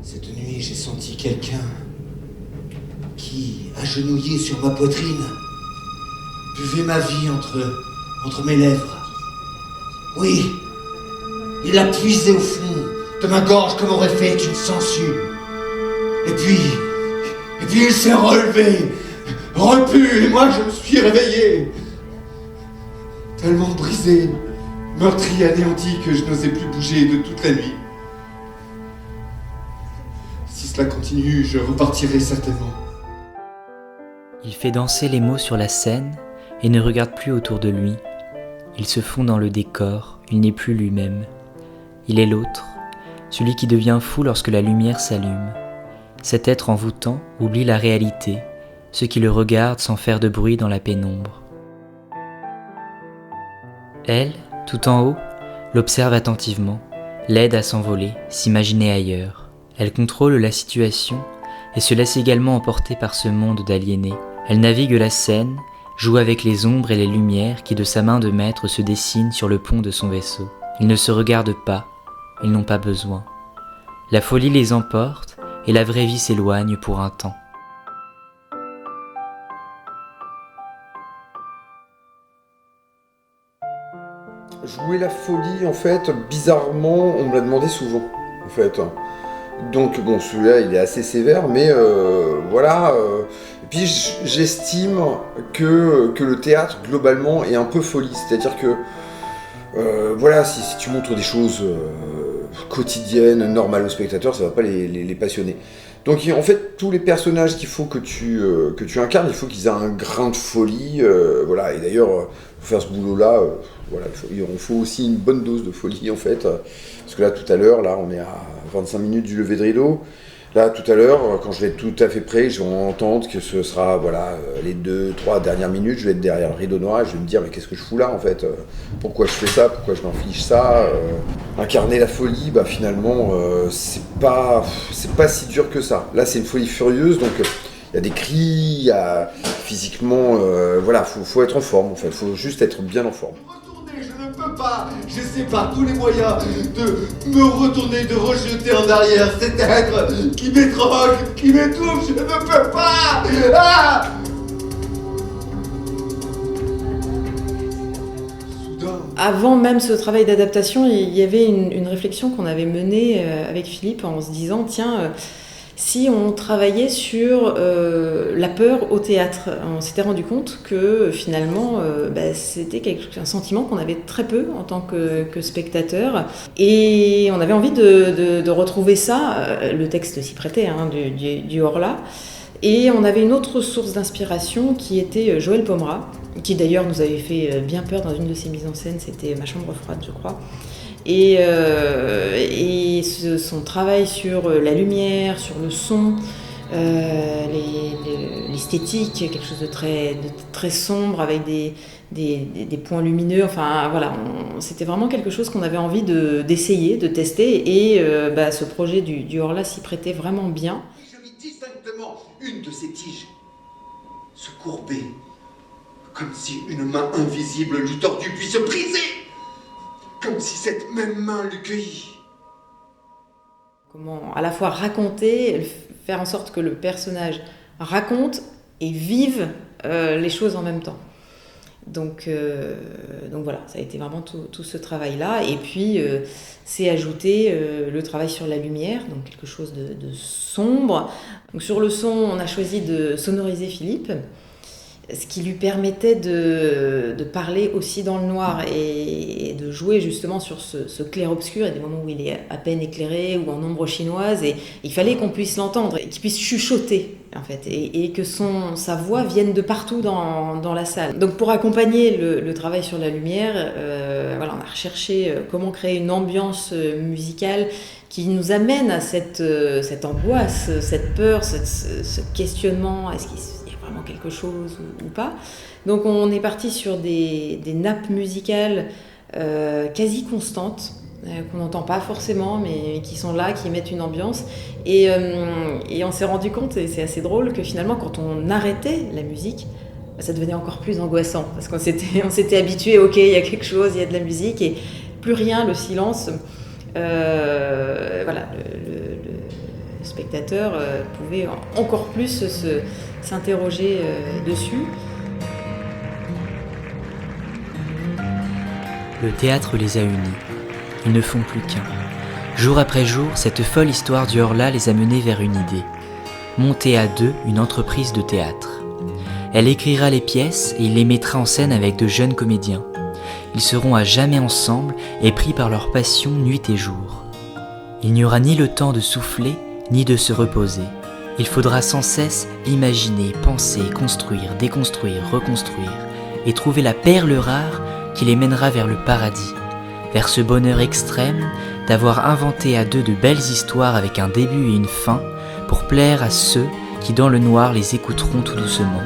Cette nuit, j'ai senti quelqu'un qui, agenouillé sur ma poitrine, buvait ma vie entre mes lèvres. Oui, il l'a puisé au fond de ma gorge comme aurait fait une sangsue. Et puis il s'est relevé, repu, et moi je me suis réveillé. Tellement brisé, meurtri, anéanti que je n'osais plus bouger de toute la nuit. Si cela continue, je repartirai certainement. Il fait danser les mots sur la scène et ne regarde plus autour de lui. Il se fond dans le décor, il n'est plus lui-même. Il est l'autre, celui qui devient fou lorsque la lumière s'allume. Cet être envoûtant oublie la réalité, ceux qui le regardent sans faire de bruit dans la pénombre. Elle, tout en haut, l'observe attentivement, l'aide à s'envoler, s'imaginer ailleurs. Elle contrôle la situation et se laisse également emporter par ce monde d'aliénés. Elle navigue la scène, joue avec les ombres et les lumières qui de sa main de maître se dessinent sur le pont de son vaisseau. Ils ne se regardent pas, ils n'ont pas besoin. La folie les emporte et la vraie vie s'éloigne pour un temps. Jouer la folie, en fait, bizarrement, on me l'a demandé souvent, en fait. Donc, bon, celui-là, il est assez sévère, mais voilà. Et puis, j'estime que le théâtre, globalement, est un peu folie. C'est-à-dire que, voilà, si tu montres des choses quotidiennes, normales aux spectateurs, ça va pas les passionner. Donc, en fait, tous les personnages qu'il faut que tu incarnes, il faut qu'ils aient un grain de folie. Voilà, et d'ailleurs, pour faire ce boulot-là, voilà, il faut aussi une bonne dose de folie, en fait. Parce que là, tout à l'heure, là, on est à 25 minutes du lever de rideau. Là, tout à l'heure, quand je vais être tout à fait prêt, je vais entendre que ce sera, voilà, les 2-3 dernières minutes, je vais être derrière le rideau noir et je vais me dire, mais qu'est-ce que je fous là, en fait? Pourquoi je fais ça? Pourquoi je m'inflige ça? Incarner la folie, bah, finalement, c'est pas si dur que ça. Là, c'est une folie furieuse, donc il y a des cris, il y a physiquement, voilà, faut être en forme, en fait, faut juste être bien en forme. Je ne peux pas, j'essaie par tous les moyens de me retourner, de rejeter en arrière cet être qui m'étrangle, qui m'étouffe, je ne peux pas. Ah! Avant même ce travail d'adaptation, il y avait une réflexion qu'on avait menée avec Philippe en se disant, tiens, si on travaillait sur la peur au théâtre, on s'était rendu compte que finalement c'était un sentiment qu'on avait très peu en tant que spectateur, et on avait envie de retrouver ça. Le texte s'y prêtait, du Horla, et on avait une autre source d'inspiration qui était Joël Pomera, qui d'ailleurs nous avait fait bien peur dans une de ses mises en scène, c'était Ma chambre froide, je crois. Et son travail sur la lumière, sur le son, l'esthétique, quelque chose de très sombre avec des points lumineux. Enfin voilà, c'était vraiment quelque chose qu'on avait envie d'essayer, de tester, et ce projet du Horla s'y prêtait vraiment bien. Je vis distinctement une de ces tiges se courber, comme si une main invisible lui tordue puis se briser. Comme si cette même main l'eût cueilli. Comment à la fois raconter, faire en sorte que le personnage raconte et vive les choses en même temps. Donc voilà, ça a été vraiment tout ce travail-là. Et puis, c'est ajouté le travail sur la lumière, donc quelque chose de sombre. Donc sur le son, on a choisi de sonoriser Philippe, ce qui lui permettait de parler aussi dans le noir et de jouer justement sur ce clair-obscur. Il y a des moments où il est à peine éclairé ou en ombre chinoise, et il fallait qu'on puisse l'entendre, qu'il puisse chuchoter en fait, et que sa voix vienne de partout dans la salle. Donc pour accompagner le travail sur la lumière, on a recherché comment créer une ambiance musicale qui nous amène à cette angoisse, cette peur, ce questionnement. Est-ce qu'il y a vraiment quelque chose ou pas? Donc on est parti sur des nappes musicales quasi constantes, qu'on n'entend pas forcément, mais qui sont là, qui mettent une ambiance. Et on s'est rendu compte, et c'est assez drôle, que finalement, quand on arrêtait la musique, ça devenait encore plus angoissant, parce qu'on s'était habitué, ok, il y a quelque chose, il y a de la musique, et plus rien, le silence. Voilà, le spectateur pouvait encore plus s'interroger dessus. Le théâtre les a unis. Ils ne font plus qu'un. Jour après jour, cette folle histoire du Horla les a menés vers une idée. Monter à deux une entreprise de théâtre. Elle écrira les pièces et il les mettra en scène avec de jeunes comédiens. Ils seront à jamais ensemble et pris par leur passion nuit et jour. Il n'y aura ni le temps de souffler, ni de se reposer. Il faudra sans cesse imaginer, penser, construire, déconstruire, reconstruire et trouver la perle rare qui les mènera vers le paradis, vers ce bonheur extrême d'avoir inventé à deux de belles histoires avec un début et une fin pour plaire à ceux qui dans le noir les écouteront tout doucement.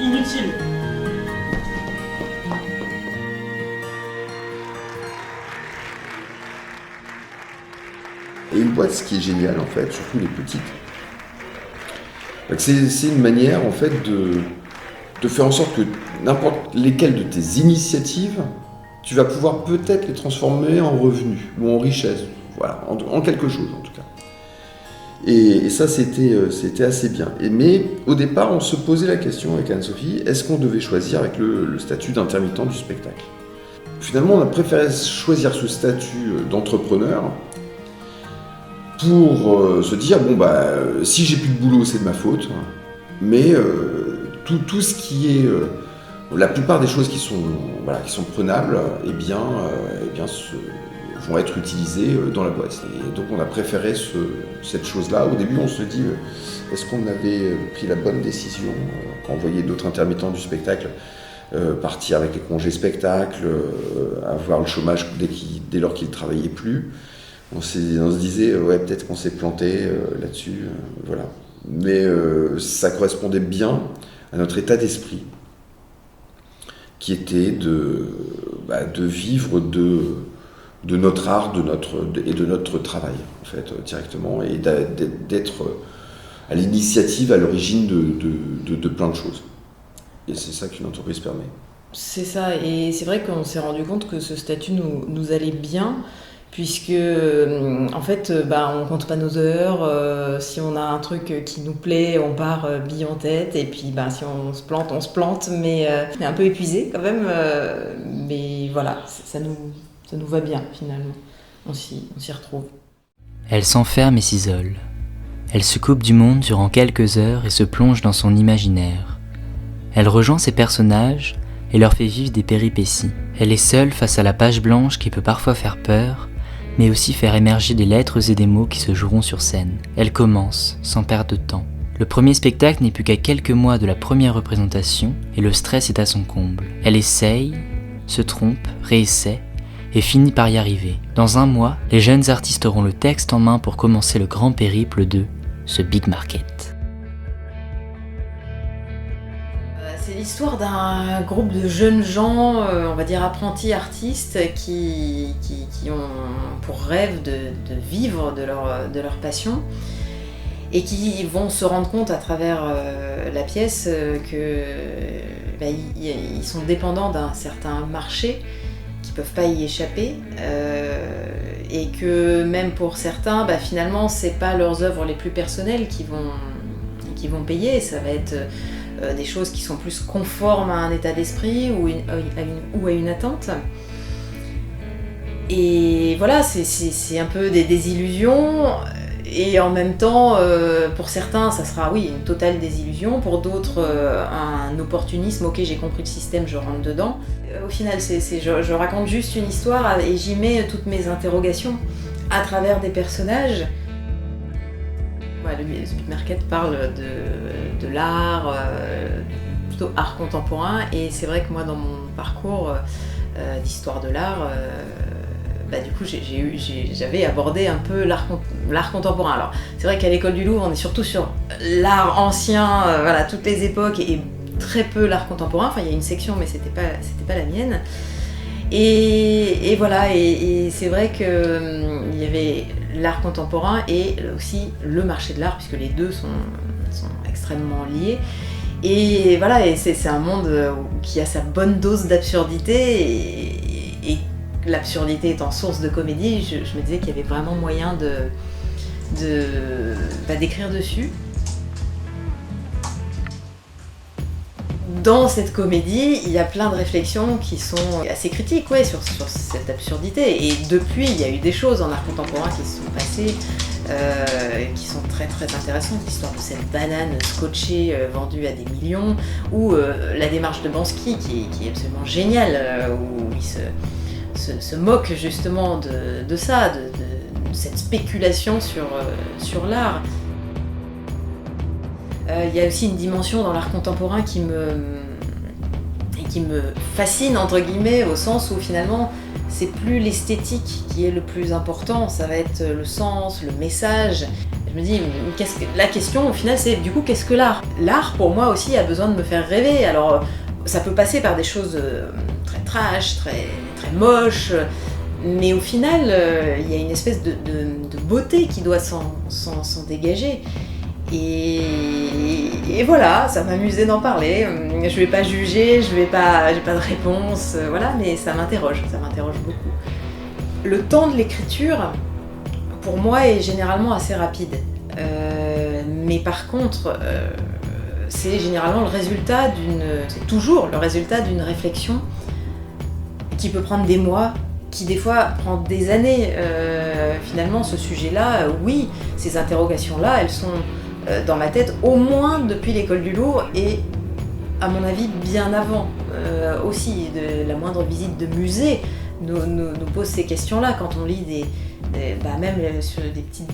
Inutile. Et une boîte, ce qui est génial en fait, surtout les petites, c'est une manière en fait de faire en sorte que n'importe lesquelles de tes initiatives, tu vas pouvoir peut-être les transformer en revenus ou en richesse, voilà, en quelque chose en tout cas. Et ça c'était assez bien. Mais au départ on se posait la question avec Anne-Sophie, est-ce qu'on devait choisir avec le statut d'intermittent du spectacle ? Finalement on a préféré choisir ce statut d'entrepreneur pour se dire, bon si j'ai plus de boulot c'est de ma faute, mais tout ce qui est, la plupart des choses qui sont prenables, vont être utilisées dans la boîte. Et donc on a préféré cette chose-là. Au début on se dit, est-ce qu'on avait pris la bonne décision quand on voyait d'autres intermittents du spectacle partir avec les congés spectacles, avoir le chômage dès lors qu'ils ne travaillaient plus. On se disait, ouais, peut-être qu'on s'est planté là-dessus, voilà. Mais ça correspondait bien à notre état d'esprit, qui était de vivre de notre art et de notre travail, en fait, directement, et d'être à l'initiative, à l'origine de plein de choses. Et c'est ça qu'une entreprise permet. C'est ça, et c'est vrai qu'on s'est rendu compte que ce statut nous allait bien, puisque en fait on compte pas nos heures, si on a un truc qui nous plaît on part bille en tête, et puis si on se plante, mais on est un peu épuisé quand même, mais voilà, ça nous va bien finalement, on s'y retrouve. Elle s'enferme et s'isole. Elle se coupe du monde durant quelques heures et se plonge dans son imaginaire. Elle rejoint ses personnages et leur fait vivre des péripéties. Elle est seule face à la page blanche qui peut parfois faire peur, mais aussi faire émerger des lettres et des mots qui se joueront sur scène. Elle commence, sans perdre de temps. Le premier spectacle n'est plus qu'à quelques mois de la première représentation et le stress est à son comble. Elle essaye, se trompe, réessaie et finit par y arriver. Dans un mois, les jeunes artistes auront le texte en main pour commencer le grand périple de ce Big Market. C'est l'histoire d'un groupe de jeunes gens, on va dire apprentis artistes, qui ont pour rêve de vivre de leur passion, et qui vont se rendre compte à travers la pièce qu'ils sont dépendants d'un certain marché, qu'ils ne peuvent pas y échapper, et que même pour certains, finalement, c'est pas leurs œuvres les plus personnelles qui vont payer, ça va être des choses qui sont plus conformes à un état d'esprit ou à une attente. Et voilà, c'est un peu des désillusions, et en même temps, pour certains, ça sera une totale désillusion, pour d'autres, un opportunisme, ok, j'ai compris le système, je rentre dedans. Au final, je raconte juste une histoire et j'y mets toutes mes interrogations à travers des personnages. Le Big Market parle de l'art, plutôt art contemporain, et c'est vrai que moi dans mon parcours d'histoire de l'art, du coup j'avais abordé un peu l'art contemporain. Alors c'est vrai qu'à l'école du Louvre on est surtout sur l'art ancien, toutes les époques, et très peu l'art contemporain. Enfin, il y a une section, mais c'était pas la mienne. Et voilà, et c'est vrai qu'il y avait l'art contemporain et aussi le marché de l'art, puisque les deux sont extrêmement liés. Et voilà, et c'est un monde qui a sa bonne dose d'absurdité, et l'absurdité étant source de comédie, je me disais qu'il y avait vraiment moyen d'écrire dessus. Dans cette comédie, il y a plein de réflexions qui sont assez critiques sur cette absurdité. Et depuis, il y a eu des choses en art contemporain qui se sont passées, qui sont très très intéressantes. L'histoire de cette banane scotchée vendue à des millions, ou la démarche de Bansky qui est absolument géniale, où il se moque justement de ça, de cette spéculation sur l'art. Il y a aussi une dimension dans l'art contemporain qui me fascine, entre guillemets, au sens où finalement c'est plus l'esthétique qui est le plus important, ça va être le sens, le message. Je me dis, la question au final c'est du coup qu'est-ce que l'art ? L'art pour moi aussi a besoin de me faire rêver, alors ça peut passer par des choses très trash, très, très moches, mais au final il y a une espèce de beauté qui doit s'en dégager. Et voilà, ça m'amusait d'en parler. Je vais pas juger, j'ai pas de réponse, voilà, mais ça m'interroge beaucoup. Le temps de l'écriture, pour moi, est généralement assez rapide. Mais par contre, c'est généralement c'est toujours le résultat d'une réflexion qui peut prendre des mois, qui des fois prend des années. Finalement, ce sujet-là, oui, ces interrogations-là, elles sont dans ma tête au moins depuis l'école du lourd et à mon avis bien avant aussi. La moindre visite de musée nous pose ces questions-là quand on lit même sur des petites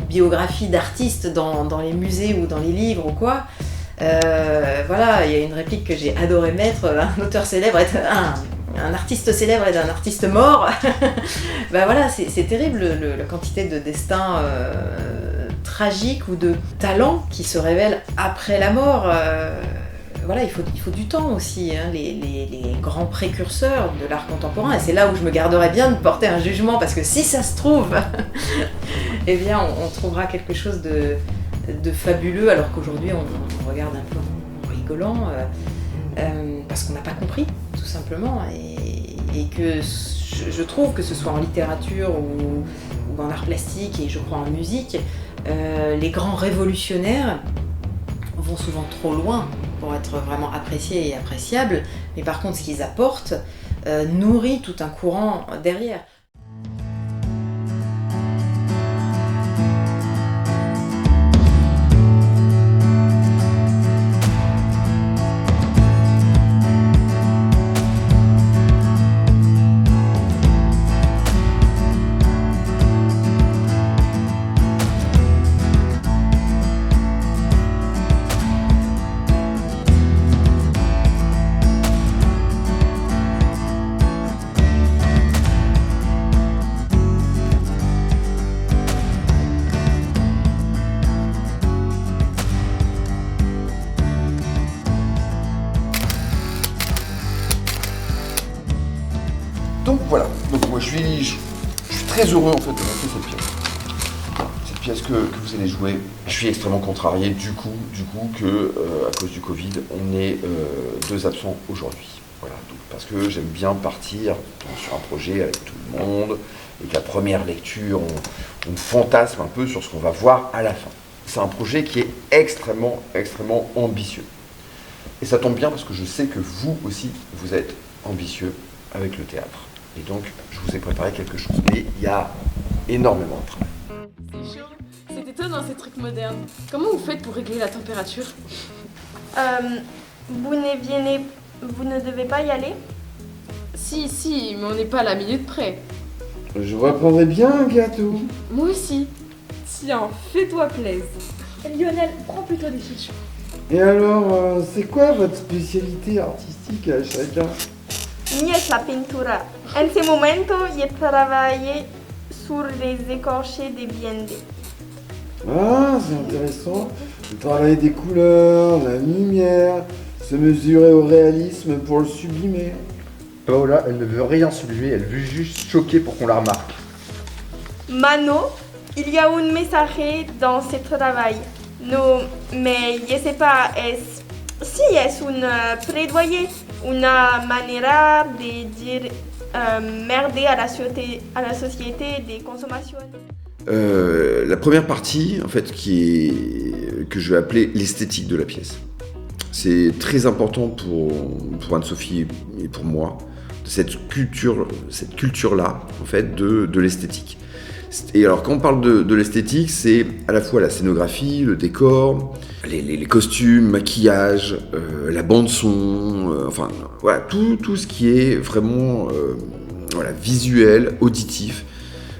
biographies d'artistes dans les musées ou dans les livres ou quoi. Voilà, il y a une réplique que j'ai adoré mettre, un auteur célèbre est un artiste célèbre est un artiste mort. Voilà, c'est terrible la quantité de destins tragiques ou de talents qui se révèlent après la mort. Voilà, il faut du temps aussi, hein, les grands précurseurs de l'art contemporain, et c'est là où je me garderais bien de porter un jugement, parce que si ça se trouve, eh bien on trouvera quelque chose de fabuleux, alors qu'aujourd'hui on regarde un peu en rigolant, parce qu'on n'a pas compris, tout simplement, et que je trouve que ce soit en littérature ou en art plastique, et je crois en musique, les grands révolutionnaires vont souvent trop loin pour être vraiment appréciés et appréciables, mais par contre ce qu'ils apportent nourrit tout un courant derrière. Donc voilà, moi je suis très heureux en fait de monter cette pièce. Cette pièce que vous allez jouer. Je suis extrêmement contrarié du coup que à cause du Covid, on est 2 absents aujourd'hui. Voilà, donc, parce que j'aime bien partir sur un projet avec tout le monde, et que la première lecture, on fantasme un peu sur ce qu'on va voir à la fin. C'est un projet qui est extrêmement ambitieux. Et ça tombe bien parce que je sais que vous aussi, vous êtes ambitieux avec le théâtre. Et donc, je vous ai préparé quelque chose. Mais il y a énormément de travail. C'est chaud. C'est étonnant ces trucs modernes. Comment vous faites pour régler la température ? Vous ne devez pas y aller ? Si, mais on n'est pas à la minute près. Je reprendrai bien un gâteau. Moi aussi. Tiens, fais-toi plaisir. Lionel, prends plutôt des fichus. Et alors, c'est quoi votre spécialité artistique à chacun ? Mia es la pintura. En ce momento, je travaille sur les écorchés des biendes. Ah, c'est intéressant. Vous travaillez des couleurs, la lumière, Se mesurer au réalisme pour le sublimer. Paola, elle ne veut rien sublimer, elle veut juste choquer pour qu'on la remarque. Mano, il y a un message dans ce travail. No, mais je sais pas, si es un plaidoyer, una manera de dire merder à la société des consommations. La première partie, en fait, que je vais appeler l'esthétique de la pièce. C'est très important pour Anne-Sophie et pour moi, cette culture-là, en fait, de l'esthétique. Et alors, quand on parle de l'esthétique, c'est à la fois la scénographie, le décor, les costumes, maquillage, la bande-son, enfin, voilà, tout ce qui est vraiment visuel, auditif.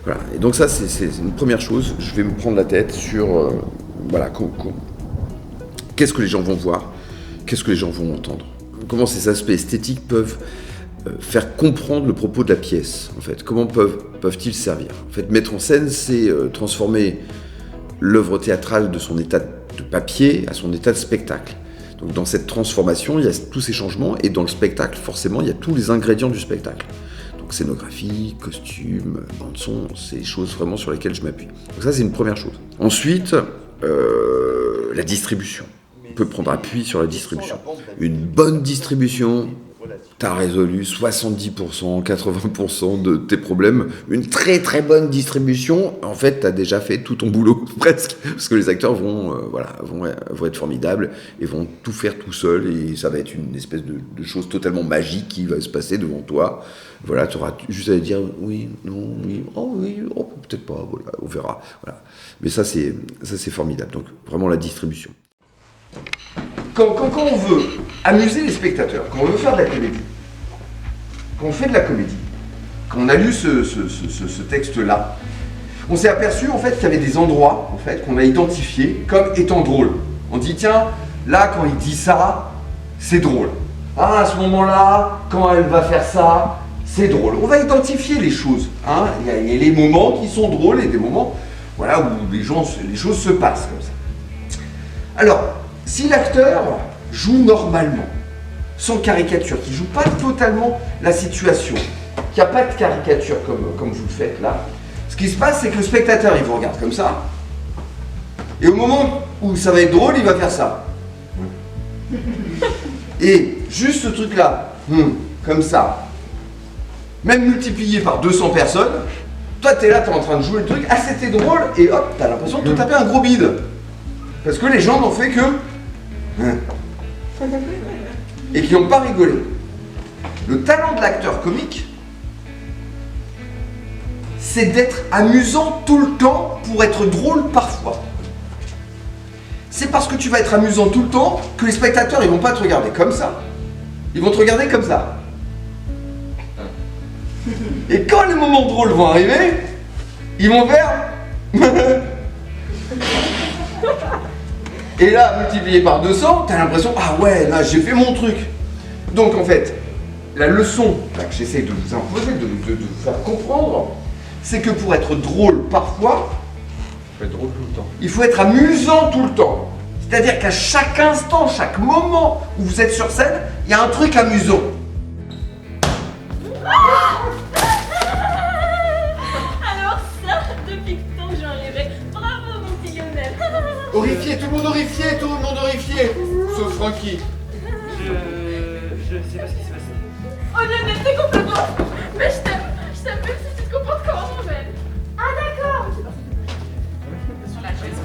Voilà. Et donc ça, c'est une première chose. Je vais me prendre la tête sur qu'est-ce que les gens vont voir, qu'est-ce que les gens vont entendre. Comment ces aspects esthétiques peuvent faire comprendre le propos de la pièce, en fait. Comment peuvent-ils servir? En fait, mettre en scène, c'est transformer l'œuvre théâtrale de son état de papier à son état de spectacle. Donc dans cette transformation, il y a tous ces changements, et dans le spectacle, forcément, il y a tous les ingrédients du spectacle. Donc scénographie, costume, bande-son, c'est les choses vraiment sur lesquelles je m'appuie. Donc ça, c'est une première chose. Ensuite, la distribution. On peut prendre appui sur la distribution. Une bonne distribution, t'as résolu 70%, 80% de tes problèmes. Une très très bonne distribution, en fait, t'as déjà fait tout ton boulot, presque. Parce que les acteurs vont être formidables et vont tout faire tout seuls, et ça va être une espèce de chose totalement magique qui va se passer devant toi. Voilà, tu auras juste à dire oui, non, oui, oh, peut-être pas, voilà, on verra. Voilà. Mais ça, c'est formidable. Donc, vraiment la distribution. Quand on veut amuser les spectateurs, quand on veut faire de la comédie, quand on fait de la comédie, quand on a lu ce texte-là, on s'est aperçu en fait qu'il y avait des endroits en fait, qu'on a identifiés comme étant drôles. On dit tiens, là quand il dit ça, c'est drôle. Ah, à ce moment-là, quand elle va faire ça, c'est drôle. On va identifier les choses. Hein. Il y a les moments qui sont drôles et des moments où les choses se passent comme ça. Alors, si l'acteur joue normalement, sans caricature, qui ne joue pas totalement la situation, qu'il n'y a pas de caricature comme vous le faites là, ce qui se passe, c'est que le spectateur, il vous regarde comme ça, et au moment où ça va être drôle, il va faire ça. Et juste ce truc-là, comme ça, même multiplié par 200 personnes, toi, t'es là, t'es en train de jouer le truc, c'était drôle, et hop, t'as l'impression de te taper un gros bide. Parce que les gens n'ont fait que... et qui n'ont pas rigolé. Le talent de l'acteur comique, c'est d'être amusant tout le temps pour être drôle parfois. C'est parce que tu vas être amusant tout le temps que les spectateurs, ils vont pas te regarder comme ça. Ils vont te regarder comme ça. Et quand les moments drôles vont arriver, ils vont faire... Et là, multiplié par 200, t'as l'impression, ah ouais, là, j'ai fait mon truc. Donc, en fait, la leçon là, que j'essaie de vous imposer, de vous faire comprendre, c'est que pour être drôle parfois, il faut être amusant tout le temps. C'est-à-dire qu'à chaque instant, chaque moment où vous êtes sur scène, il y a un truc amusant. Alors ça, depuis le temps que j'en rêvais. Bravo mon petit Lionel. Horrifié, tout le monde horrifié, sauf Francky. Je sais pas ce qui s'est passé. Oh Lionel, t'es complètement... Mais je t'aime même si tu te comportes comme un rebelle. Ah d'accord. Sur la chaise.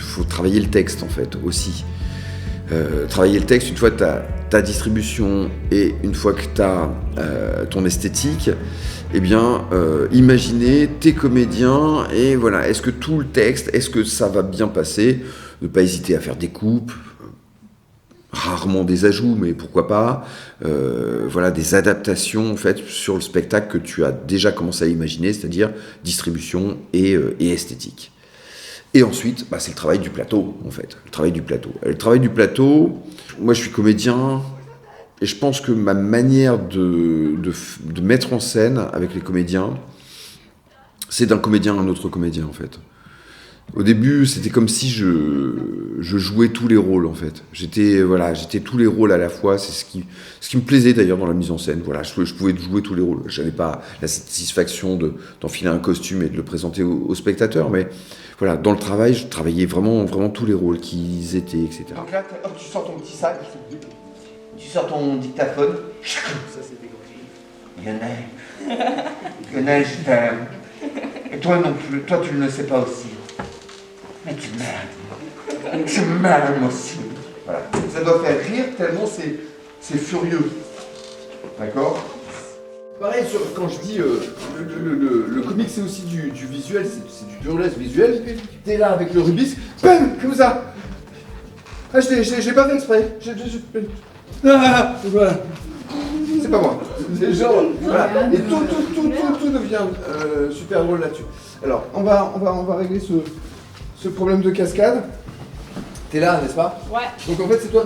Faut travailler le texte en fait aussi. Travailler le texte, une fois que tu as ta distribution et une fois que tu as ton esthétique, eh bien, imaginez tes comédiens et voilà, est-ce que tout le texte, est-ce que ça va bien passer? Ne pas hésiter à faire des coupes, rarement des ajouts, mais pourquoi pas, voilà, des adaptations en fait sur le spectacle que tu as déjà commencé à imaginer, c'est-à-dire distribution et esthétique. Et ensuite, c'est le travail du plateau, en fait. Le travail du plateau, moi je suis comédien, et je pense que ma manière de mettre en scène avec les comédiens, c'est d'un comédien à un autre comédien, en fait. Au début, c'était comme si je jouais tous les rôles, en fait. J'étais tous les rôles à la fois. C'est ce qui me plaisait d'ailleurs dans la mise en scène. Voilà, je pouvais jouer tous les rôles. J'avais pas la satisfaction d'enfiler un costume et de le présenter aux spectateurs, mais voilà, dans le travail, je travaillais vraiment tous les rôles qu'ils étaient, etc. Donc là, hop, tu sors ton petit sac, tu sors ton dictaphone. Ça, c'est Lionel. Lionel, je t'aime. Et toi non plus, toi tu ne le sais pas aussi. Mais tu m'aimes. Tu m'aimes aussi. Voilà. Ça doit faire rire tellement c'est furieux. D'accord? Pareil, quand je dis le comique, c'est aussi du visuel, c'est du burlesque visuel. T'es là avec le rubis, bam, comme ça. Ah, j'ai pas fait exprès. Voilà. C'est pas moi. C'est genre, voilà. Et tout devient super drôle là-dessus. Alors, on va régler ce problème de cascade. T'es là, n'est-ce pas? Ouais. Donc en fait, c'est toi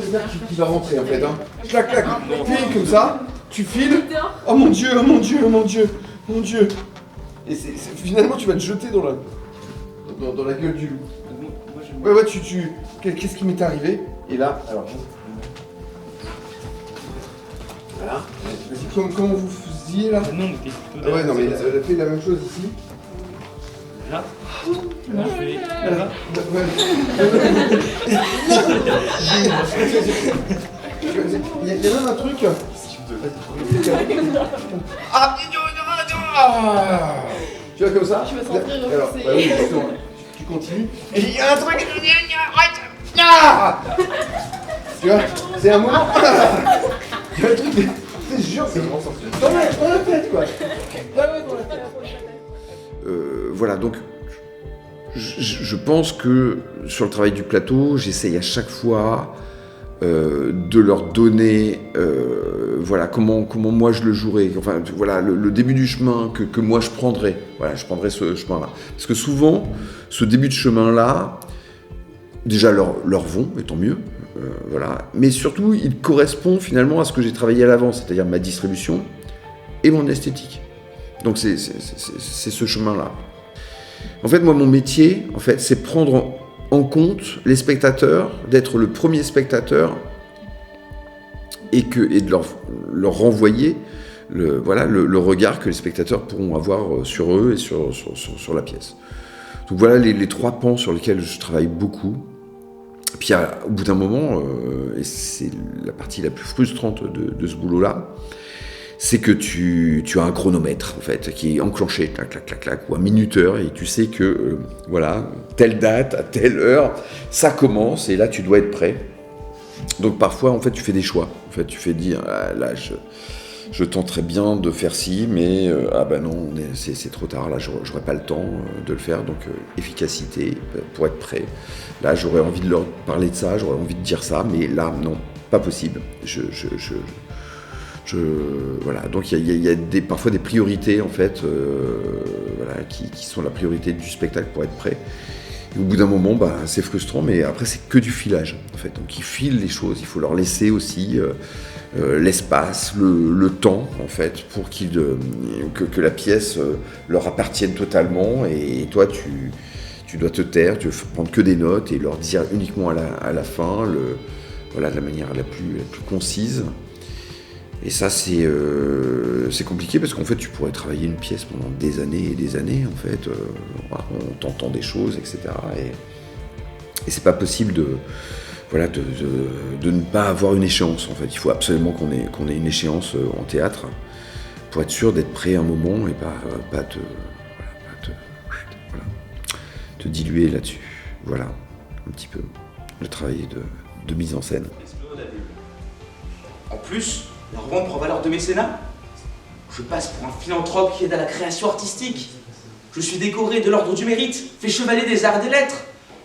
qui va rentrer en fait. Hein. Clac, clac, file comme ça. Tu files. Oh mon dieu, oh mon dieu, oh mon dieu, oh mon dieu. Et finalement, tu vas te jeter dans la gueule du loup. Ouais, qu'est-ce qui m'est arrivé? Et là, alors. Voilà. Vas-y, comment vous faisiez là? Non, mais t'es plutôt ouais, non, mais elle a fait la même chose ici. Là. Là, je fais. Là. Il y a même un truc. Tu vois comme ça? Je me sens très alors, repoussée. bah oui, tu continues. Et il y a un truc. Tu vois? C'est un moment. Il y a un truc. C'est sûr, c'est vraiment sorti. Dans la tête, quoi. Voilà, donc je pense que sur le travail du plateau, j'essaye à chaque fois de leur donner voilà, comment moi je le jouerais, enfin voilà, le début du chemin que moi je prendrais. Voilà, je prendrais ce chemin-là. Parce que souvent, ce début de chemin-là, déjà leur vont, et tant mieux, voilà. Mais surtout, il correspond finalement à ce que j'ai travaillé à l'avance, c'est-à-dire ma distribution et mon esthétique. Donc c'est ce chemin-là. En fait, moi, mon métier, en fait, c'est prendre en compte les spectateurs, d'être le premier spectateur et de leur renvoyer le regard que les spectateurs pourront avoir sur eux et sur la pièce. Donc voilà les trois pans sur lesquels je travaille beaucoup. Puis au bout d'un moment, et c'est la partie la plus frustrante de ce boulot-là, c'est que tu as un chronomètre en fait qui est enclenché, clac, clac, clac, clac, ou un minuteur, et tu sais que voilà, telle date, à telle heure, ça commence, et là tu dois être prêt. Donc parfois en fait tu fais des choix. En fait tu fais dire là je tenterais bien de faire ci, mais ah ben non, c'est trop tard, là j'aurais pas le temps de le faire, donc efficacité pour être prêt. Là j'aurais envie de leur parler de ça, j'aurais envie de dire ça, mais là non, pas possible. Voilà, donc il y a parfois des priorités en fait, voilà, qui sont la priorité du spectacle pour être prêt. Et au bout d'un moment, bah, c'est frustrant, mais après c'est que du filage en fait. Donc ils filent les choses, il faut leur laisser aussi l'espace, le temps en fait, pour que la pièce leur appartienne totalement. Et toi, tu dois te taire, tu veux prendre que des notes et leur dire uniquement à la fin, voilà, de la manière la plus concise. Et ça, c'est compliqué parce qu'en fait, tu pourrais travailler une pièce pendant des années et des années, en fait. On t'entend des choses, etc. Et c'est pas possible de ne pas avoir une échéance, en fait. Il faut absolument qu'on ait une échéance en théâtre pour être sûr d'être prêt à un moment et pas te diluer là-dessus. Voilà, un petit peu le travail de mise en scène. En plus, la revente pour valeur de mécénat. Je passe pour un philanthrope qui aide à la création artistique. Je suis décoré de l'ordre du mérite, fait chevalier des arts et des lettres.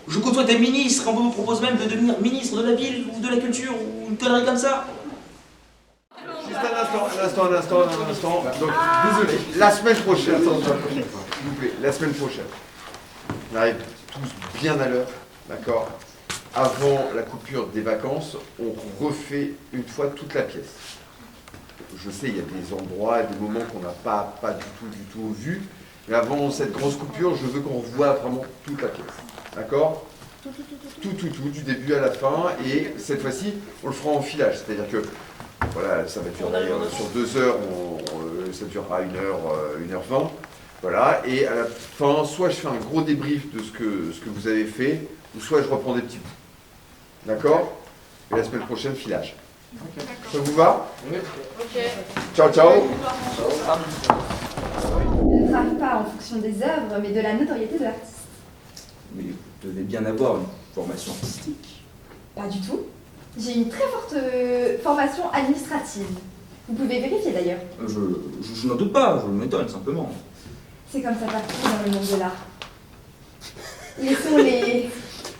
Je côtoie des ministres, on me propose même de devenir ministre de la ville ou de la culture ou une connerie comme ça. Juste un instant. Donc, désolé, la semaine prochaine, s'il vous plaît, la semaine prochaine. On arrive tous bien à l'heure, d'accord? Avant la coupure des vacances, on refait une fois toute la pièce. Je sais, il y a des endroits, des moments qu'on n'a pas du tout vu, Mais avant cette grosse coupure, je veux qu'on revoie vraiment toute la pièce. D'accord ? Tout, du début à la fin. Et cette fois-ci, on le fera en filage. C'est-à-dire que, voilà, ça va durer sur 2 heures, ça durera 1h20. Voilà, et à la fin, soit je fais un gros débrief de ce que vous avez fait, ou soit je reprends des petits bouts. D'accord ? Et la semaine prochaine, filage. Ça vous va ? Ok. Ciao, ciao. Ne travaille pas en fonction des œuvres, mais de la notoriété de l'artiste. Mais vous devez bien avoir une formation artistique. Pas du tout. J'ai une très forte formation administrative. Vous pouvez vérifier d'ailleurs. Je n'en doute pas, je m'étonne simplement. C'est comme ça partout dans le monde de l'art. Laissons les...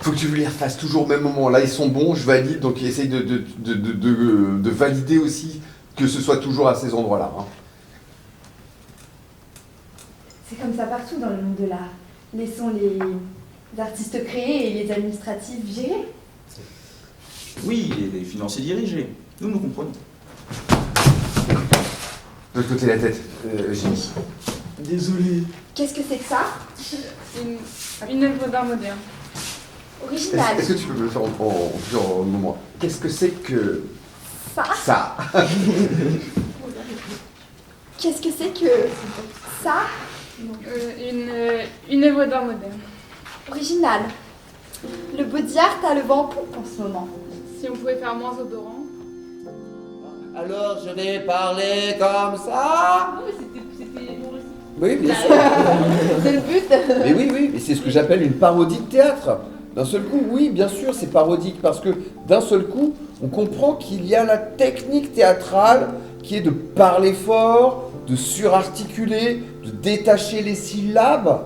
Faut que tu les refasses toujours au même moment. Là, ils sont bons, je valide, donc essaye de valider aussi que ce soit toujours à ces endroits-là. Hein. C'est comme ça partout dans le monde de l'art. Laissons les artistes créer et les administratifs gérer. Oui, et les financiers dirigés. Nous comprenons. De l'autre côté de la tête, Jimmy. Désolé. Qu'est-ce que c'est que ça? Une œuvre d'art moderne. Original. Est-ce que tu peux me le faire en plusieurs moments? Qu'est-ce que c'est que... Ça. Qu'est-ce que c'est que... ça? Une œuvre d'art moderne. Original. Le body art a le vent en poupe en ce moment. Si on pouvait faire moins odorant. Alors je vais parler comme ça. Non, mais c'était bon aussi. Oui, bien sûr. C'est le but. Mais oui, mais c'est ce que j'appelle une parodie de théâtre. D'un seul coup, oui, bien sûr, c'est parodique parce que d'un seul coup, on comprend qu'il y a la technique théâtrale qui est de parler fort, de surarticuler, de détacher les syllabes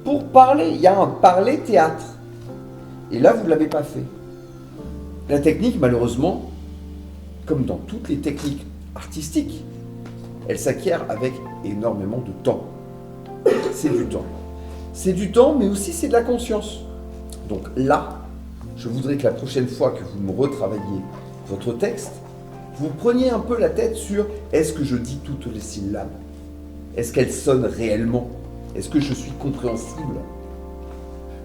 pour parler. Il y a un parler théâtre. Et là, vous ne l'avez pas fait. La technique, malheureusement, comme dans toutes les techniques artistiques, elle s'acquiert avec énormément de temps. C'est du temps. C'est du temps, mais aussi c'est de la conscience. Donc là, je voudrais que la prochaine fois que vous me retravailliez votre texte, vous preniez un peu la tête sur est-ce que je dis toutes les syllabes? Est-ce qu'elles sonnent réellement? Est-ce que je suis compréhensible?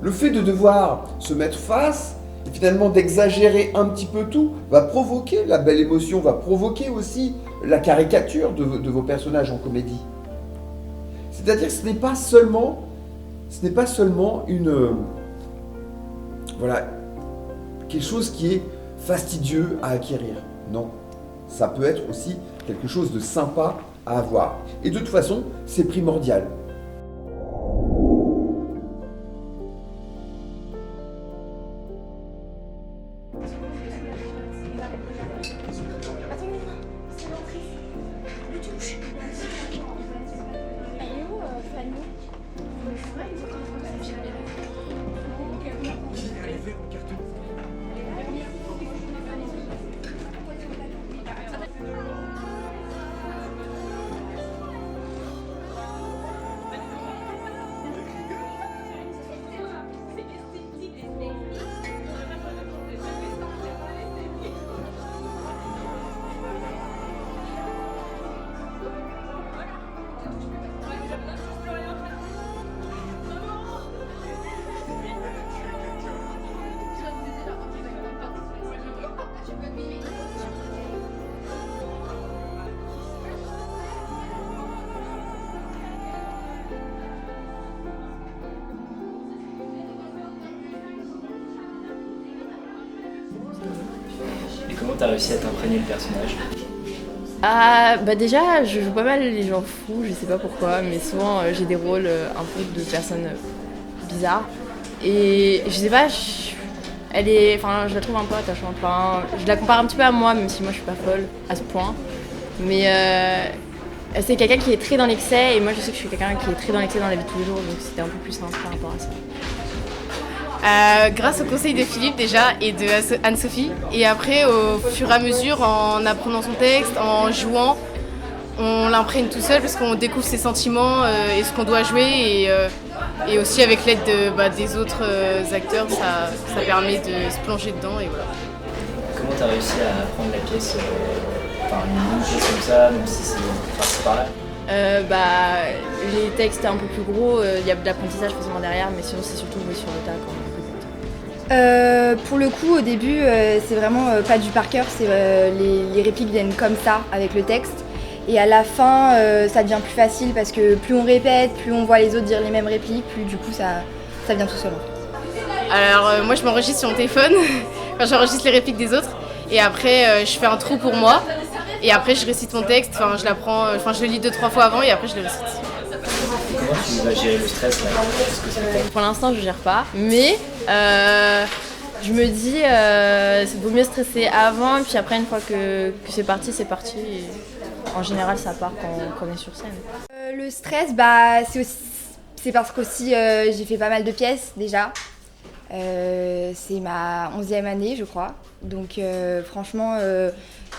Le fait de devoir se mettre face et finalement d'exagérer un petit peu tout va provoquer la belle émotion, va provoquer aussi la caricature de vos personnages en comédie. C'est-à-dire que ce n'est pas seulement une... voilà, quelque chose qui est fastidieux à acquérir. Non, ça peut être aussi quelque chose de sympa à avoir. Et de toute façon, c'est primordial. Et comment t'as réussi à t'imprégner le personnage? Bah déjà, je joue pas mal les gens fous, je sais pas pourquoi, mais souvent j'ai des rôles un peu de personnes bizarres. Et je sais pas, je la trouve un peu attachante. Enfin, je la compare un petit peu à moi, même si moi je suis pas folle à ce point. Mais c'est quelqu'un qui est très dans l'excès, et moi je sais que je suis quelqu'un qui est très dans l'excès dans la vie de tous les jours, donc c'était un peu plus simple par rapport à ça. Grâce au conseil de Philippe déjà et de Anne-Sophie, et après au fur et à mesure en apprenant son texte, en jouant, on l'imprègne tout seul parce qu'on découvre ses sentiments et ce qu'on doit jouer, et aussi avec l'aide des autres acteurs, ça permet de se plonger dedans et voilà. Comment t'as réussi à apprendre la pièce, une pièce comme ça, même si c'est par-ci par-là? Les textes un peu plus gros, il y a de l'apprentissage forcément derrière, mais sinon c'est surtout jouer sur le tas quand on répète. Pour le coup, au début, c'est vraiment pas du par cœur, c'est les répliques viennent comme ça avec le texte. Et à la fin, ça devient plus facile parce que plus on répète, plus on voit les autres dire les mêmes répliques, plus du coup ça vient tout seul. Alors moi je m'enregistre sur mon téléphone quand j'enregistre les répliques des autres et après je fais un trou pour moi et après je récite mon texte, je l'apprends, je le lis 2-3 fois avant et après je le récite. Comment tu vas gérer le stress là? Pour l'instant je gère pas, mais je me dis c'est vaut mieux stresser avant et puis après une fois que c'est parti et en général ça part quand on est sur scène. Le stress, c'est parce qu'aussi j'ai fait pas mal de pièces déjà. C'est ma 11e année je crois, donc franchement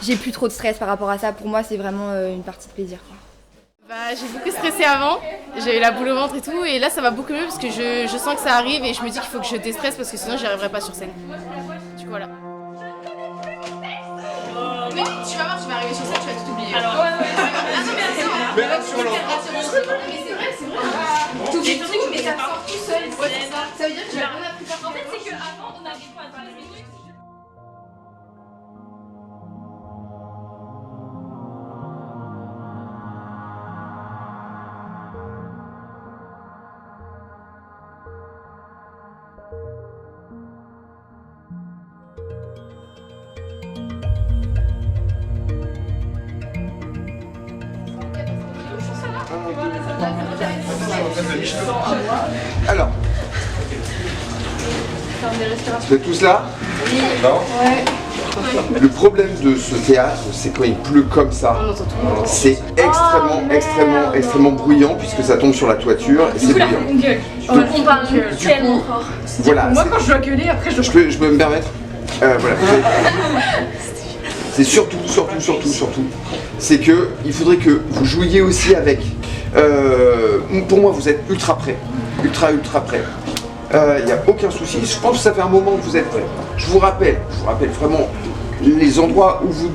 j'ai plus trop de stress par rapport à ça. Pour moi c'est vraiment une partie de plaisir, quoi. J'ai beaucoup stressé avant, j'avais la boule au ventre et tout, et là ça va beaucoup mieux parce que je sens que ça arrive et je me dis qu'il faut que je déstresse parce que sinon j'y arriverai pas sur scène. Du coup voilà. Mais tu vas voir, tu vas arriver sur scène, tu vas tout oublier. Alors, Mais là, sur l'autre. Mais c'est vrai. Tout, mais ça sort tout seul. Ouais, c'est ça. Ça veut dire que tu as rien appris. En fait, c'est qu'avant, on avait quoi, 13 minutes. Alors, vous êtes tous là? Non? Le problème de ce théâtre, c'est quand il pleut comme ça, c'est extrêmement bruyant puisque ça tombe sur la toiture et c'est bruyant. On parle tellement fort. Voilà. Moi quand je dois gueuler, après je... Je peux me permettre? Voilà. C'est surtout, c'est que il faudrait que vous jouiez aussi avec. Pour moi, vous êtes ultra prêts, ultra prêts. Il n'y a aucun souci. Je pense que ça fait un moment que vous êtes prêts. Je vous rappelle vraiment les endroits où vous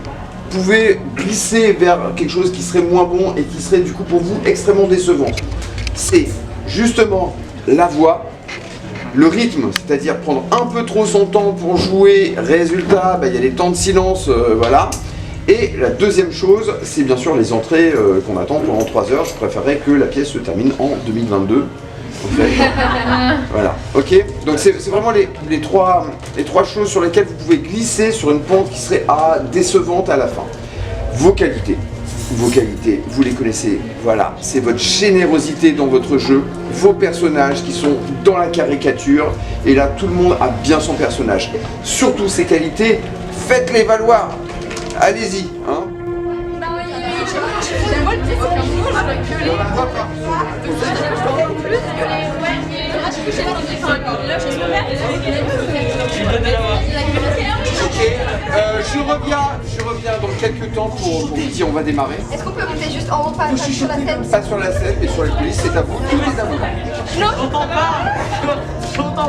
pouvez glisser vers quelque chose qui serait moins bon et qui serait du coup pour vous extrêmement décevant. C'est justement la voix, le rythme, c'est-à-dire prendre un peu trop son temps pour jouer, résultat, il y a les temps de silence, voilà. Et la deuxième chose, c'est bien sûr les entrées qu'on attend pendant 3 heures. Je préférerais que la pièce se termine en 2022. En fait. Voilà, ok. Donc c'est vraiment les trois choses sur lesquelles vous pouvez glisser sur une pente qui serait décevante à la fin. Vos qualités, vous les connaissez. Voilà, c'est votre générosité dans votre jeu, vos personnages qui sont dans la caricature. Et là, tout le monde a bien son personnage. Surtout ces qualités, faites-les valoir. Allez-y, hein. Je reviens dans quelques temps pour vous dire on va démarrer. Est-ce qu'on peut monter juste en haut, pas sur la scène? Pas sur la scène, mais sur les coulisses, c'est à vous. Tout est à vous. Non, J'entends pas. J'entends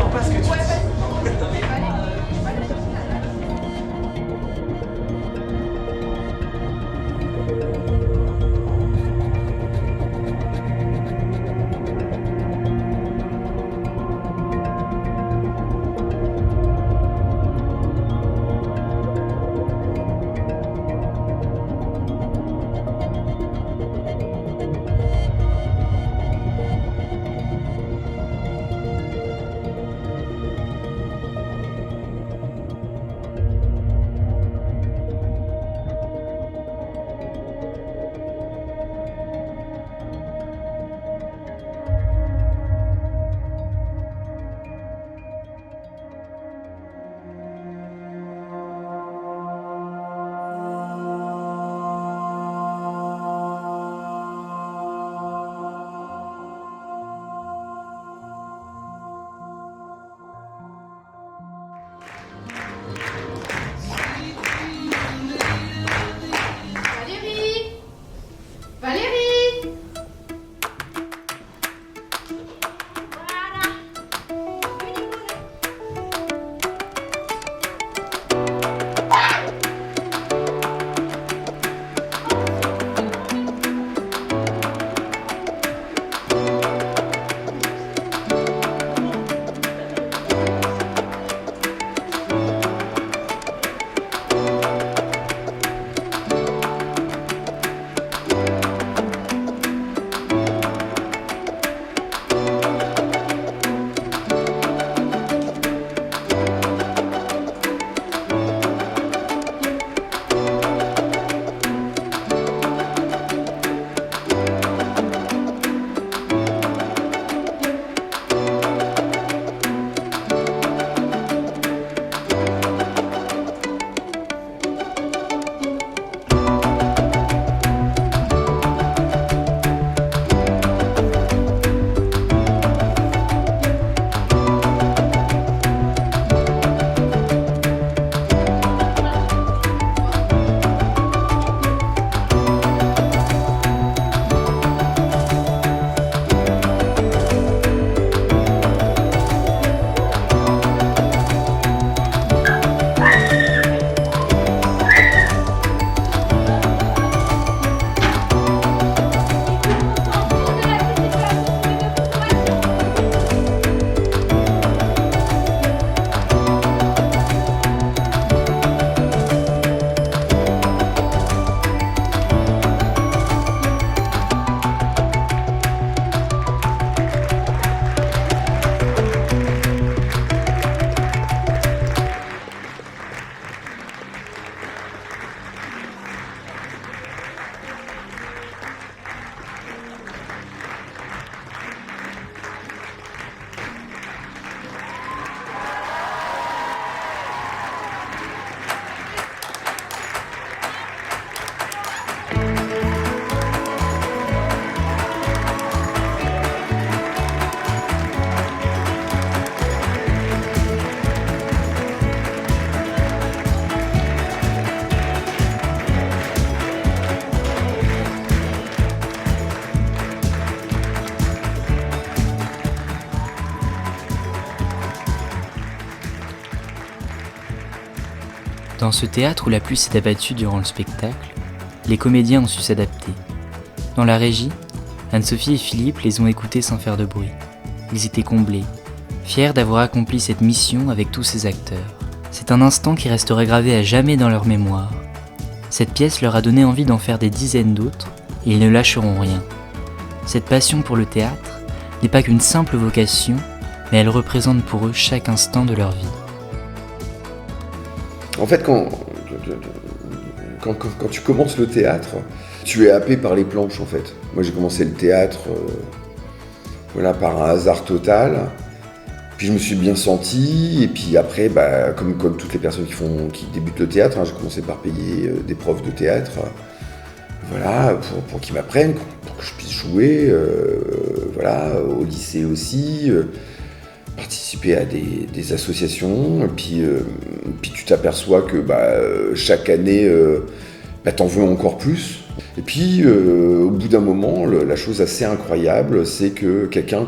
pas ce que tu dis. Dans ce théâtre où la pluie s'est abattue durant le spectacle, les comédiens ont su s'adapter. Dans la régie, Anne-Sophie et Philippe les ont écoutés sans faire de bruit. Ils étaient comblés, fiers d'avoir accompli cette mission avec tous ces acteurs. C'est un instant qui restera gravé à jamais dans leur mémoire. Cette pièce leur a donné envie d'en faire des dizaines d'autres, et ils ne lâcheront rien. Cette passion pour le théâtre n'est pas qu'une simple vocation, mais elle représente pour eux chaque instant de leur vie. En fait, quand tu commences le théâtre, tu es happé par les planches, en fait. Moi, j'ai commencé le théâtre par un hasard total. Puis je me suis bien senti, et puis après, comme toutes les personnes qui débutent le théâtre, j'ai commencé par payer des profs de théâtre, pour qu'ils m'apprennent, pour que je puisse jouer, au lycée aussi, participer à des associations, et puis tu t'aperçois que chaque année, t'en veux encore plus. Et puis, au bout d'un moment, la chose assez incroyable, c'est que quelqu'un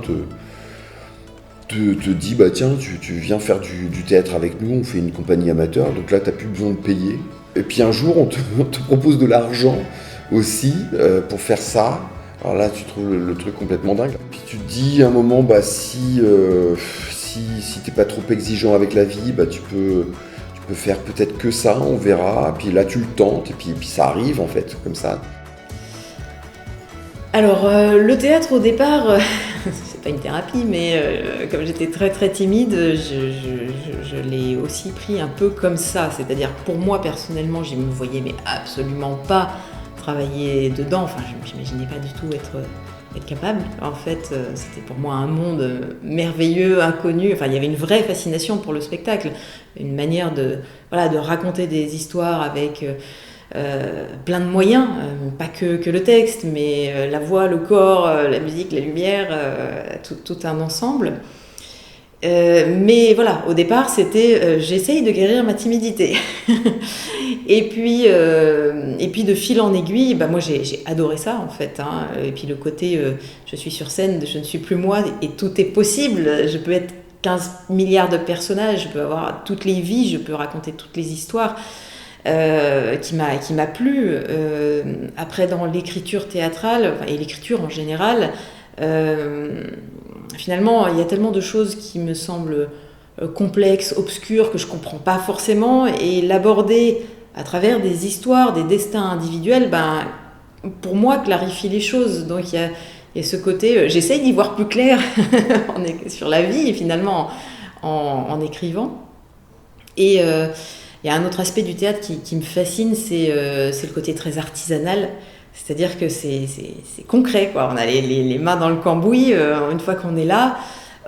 te dit tiens, tu viens faire du théâtre avec nous, on fait une compagnie amateur, donc là t'as plus besoin de payer. Et puis un jour on te propose de l'argent aussi pour faire ça. Alors là tu trouves le truc complètement dingue. Puis tu te dis à un moment si t'es pas trop exigeant avec la vie, tu peux faire peut-être que ça, on verra. Puis là tu le tentes et puis ça arrive en fait comme ça. Alors le théâtre au départ, c'est pas une thérapie, mais comme j'étais très très timide, je l'ai aussi pris un peu comme ça. C'est-à-dire pour moi personnellement, je me voyais mais absolument pas travailler dedans. Enfin, je m'imaginais pas du tout être capable. En fait, c'était pour moi un monde merveilleux, inconnu. Enfin, il y avait une vraie fascination pour le spectacle, une manière de raconter des histoires avec plein de moyens, pas que le texte, mais la voix, le corps, la musique, la lumière, tout un ensemble. Mais voilà, au départ, c'était j'essaye de guérir ma timidité. et puis de fil en aiguille, moi j'ai adoré ça en fait. Et puis le côté je suis sur scène, je ne suis plus moi et tout est possible. Je peux être 15 milliards de personnages, je peux avoir toutes les vies, je peux raconter toutes les histoires. Qui m'a plu. Après, dans l'écriture théâtrale, et l'écriture en général, finalement, il y a tellement de choses qui me semblent complexes, obscures, que je ne comprends pas forcément, et l'aborder à travers des histoires, des destins individuels, pour moi, clarifie les choses. Donc, il y a ce côté, j'essaye d'y voir plus clair sur la vie, finalement, en écrivant. Et il y a un autre aspect du théâtre qui me fascine, c'est le côté très artisanal. C'est-à-dire que c'est concret, quoi. On a les mains dans le cambouis. Une fois qu'on est là,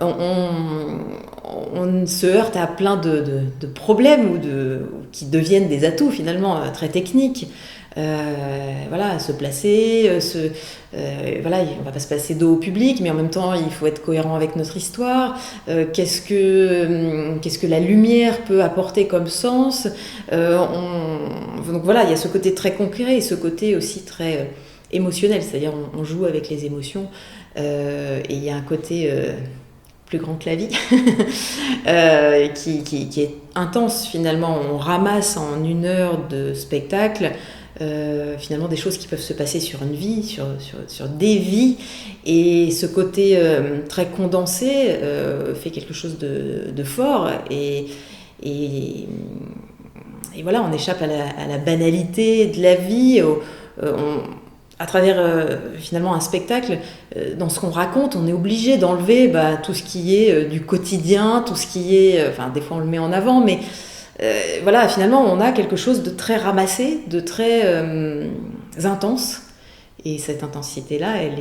on se heurte à plein de problèmes qui deviennent des atouts finalement très techniques. Se placer, on va pas se passer dos au public, mais en même temps il faut être cohérent avec notre histoire. Qu'est-ce que la lumière peut apporter comme sens. Donc voilà, il y a ce côté très concret et ce côté aussi très émotionnel, c'est-à-dire on joue avec les émotions et il y a un côté plus grand que la vie qui est intense finalement. On ramasse en 1 heure de spectacle finalement des choses qui peuvent se passer sur une vie, sur des vies, et ce côté très condensé fait quelque chose de fort et voilà, on échappe à la banalité de la vie, à travers finalement un spectacle. Dans ce qu'on raconte, on est obligé d'enlever tout ce qui est du quotidien, tout ce qui est, des fois on le met en avant, mais finalement, on a quelque chose de très ramassé, de très intense. Et cette intensité-là, elle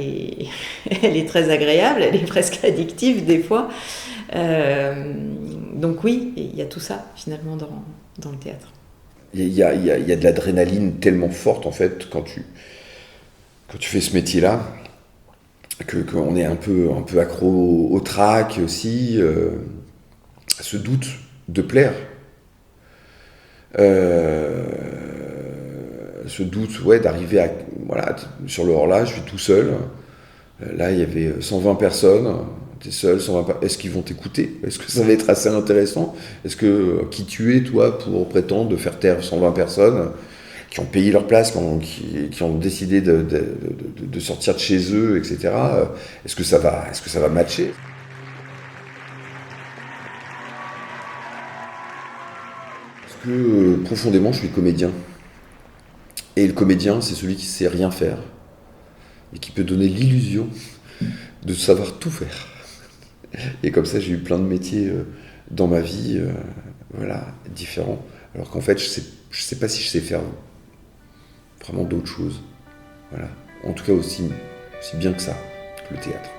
est très agréable, elle est presque addictive des fois. Donc oui, il y a tout ça, finalement, dans le théâtre. Il y a de l'adrénaline tellement forte, en fait, quand tu fais ce métier-là, qu'on est un peu accro au trac aussi, à ce doute de plaire. Ce doute d'arriver sur le hors-là, je suis tout seul. Là, il y avait 120 personnes. t'es seul, est-ce qu'ils vont t'écouter? Est-ce que ça va être assez intéressant? Est-ce que qui tu es, toi, pour prétendre de faire taire 120 personnes qui ont payé leur place, qui ont décidé de sortir de chez eux, etc. Est-ce que ça va matcher? Parce que profondément, je suis comédien. Et le comédien, c'est celui qui sait rien faire et qui peut donner l'illusion de savoir tout faire. Et comme ça, j'ai eu plein de métiers dans ma vie, différents. Alors qu'en fait, je sais pas si je sais faire vraiment d'autres choses. Voilà. En tout cas aussi bien que ça, le théâtre.